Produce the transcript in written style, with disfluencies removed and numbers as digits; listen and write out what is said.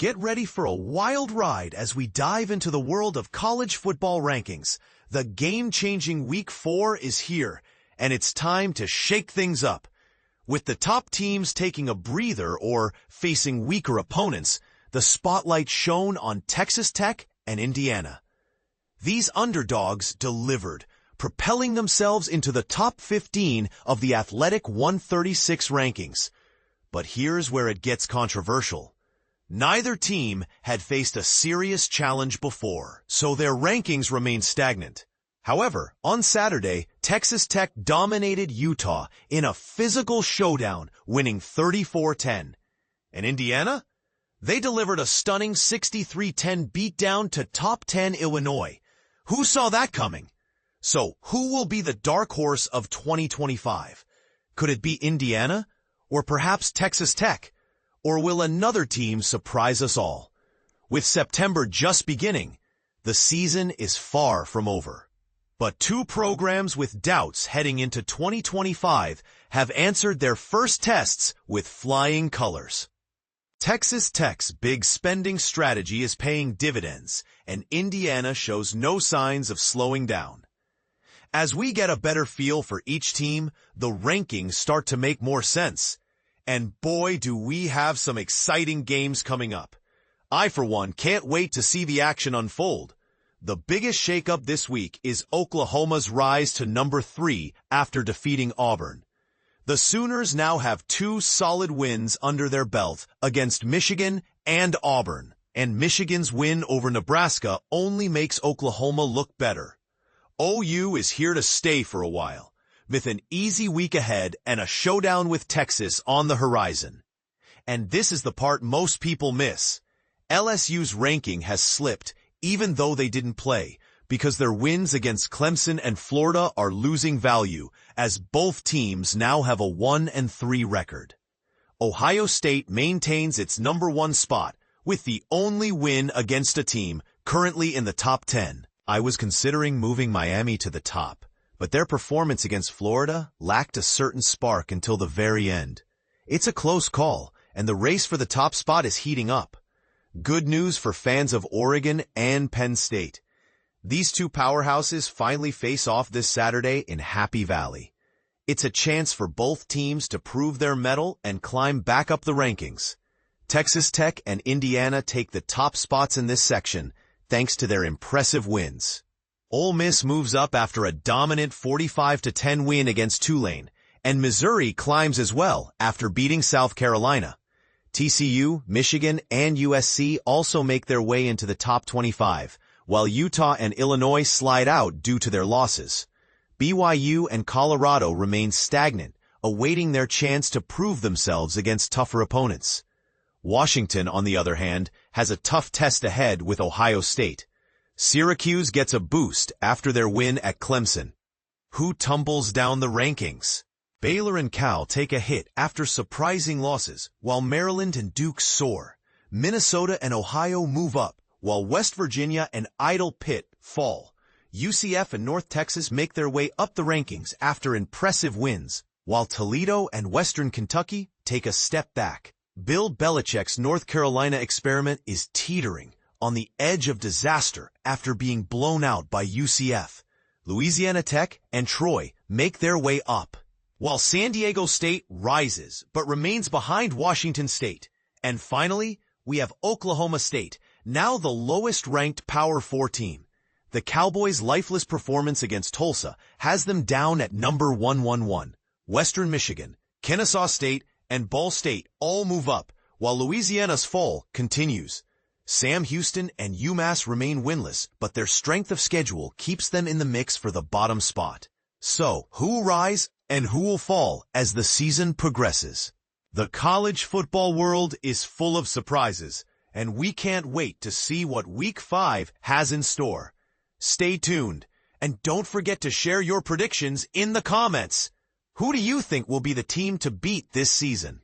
Get ready for a wild ride as we dive into the world of college football rankings. The game-changing Week 4 is here, and it's time to shake things up. With the top teams taking a breather or facing weaker opponents, the spotlight shone on Texas Tech and Indiana. These underdogs delivered, propelling themselves into the top 15 of the Athletic 136 rankings. But here's where it gets controversial. Neither team had faced a serious challenge before, so their rankings remain stagnant. However, on Saturday, Texas Tech dominated Utah in a physical showdown, winning 34-10. And Indiana? They delivered a stunning 63-10 beatdown to top 10 Illinois. Who saw that coming? So, who will be the dark horse of 2025? Could it be Indiana? Or perhaps Texas Tech? Or will another team surprise us all? With September just beginning, the season is far from over. But two programs with doubts heading into 2025 have answered their first tests with flying colors. Texas Tech's big spending strategy is paying dividends, and Indiana shows no signs of slowing down. As we get a better feel for each team, the rankings start to make more sense. And boy, do we have some exciting games coming up. I, for one, can't wait to see the action unfold. The biggest shakeup this week is Oklahoma's rise to number 3 after defeating Auburn. The Sooners now have 2 solid wins under their belt against Michigan and Auburn, and Michigan's win over Nebraska only makes Oklahoma look better. OU is here to stay for a while, with an easy week ahead and a showdown with Texas on the horizon. And this is the part most people miss. LSU's ranking has slipped even though they didn't play, because their wins against Clemson and Florida are losing value, as both teams now have a 1-3 record. Ohio State maintains its number 1 spot, with the only win against a team currently in the top 10. I was considering moving Miami to the top, but their performance against Florida lacked a certain spark until the very end. It's a close call, and the race for the top spot is heating up. Good news for fans of Oregon and Penn State. These two powerhouses finally face off this Saturday in Happy Valley. It's a chance for both teams to prove their mettle and climb back up the rankings. Texas Tech and Indiana take the top spots in this section, thanks to their impressive wins. Ole Miss moves up after a dominant 45-10 win against Tulane, and Missouri climbs as well after beating South Carolina. TCU, Michigan, and USC also make their way into the top 25, while Utah and Illinois slide out due to their losses. BYU and Colorado remain stagnant, awaiting their chance to prove themselves against tougher opponents. Washington, on the other hand, has a tough test ahead with Ohio State. Syracuse gets a boost after their win at Clemson. Who tumbles down the rankings? Baylor and Cal take a hit after surprising losses, while Maryland and Duke soar. Minnesota and Ohio move up, while West Virginia and Idle Pitt fall. UCF and North Texas make their way up the rankings after impressive wins, while Toledo and Western Kentucky take a step back. Bill Belichick's North Carolina experiment is teetering on the edge of disaster after being blown out by UCF. Louisiana Tech and Troy make their way up, while San Diego State rises but remains behind Washington State. And finally, we have Oklahoma State, now the lowest-ranked Power 4 team. The Cowboys' lifeless performance against Tulsa has them down at number 111. Western Michigan, Kennesaw State, and Ball State all move up, while Louisiana's fall continues. Sam Houston and UMass remain winless, but their strength of schedule keeps them in the mix for the bottom spot. So, who will rise and who will fall as the season progresses? The college football world is full of surprises, and we can't wait to see what Week 5 has in store. Stay tuned, and don't forget to share your predictions in the comments. Who do you think will be the team to beat this season?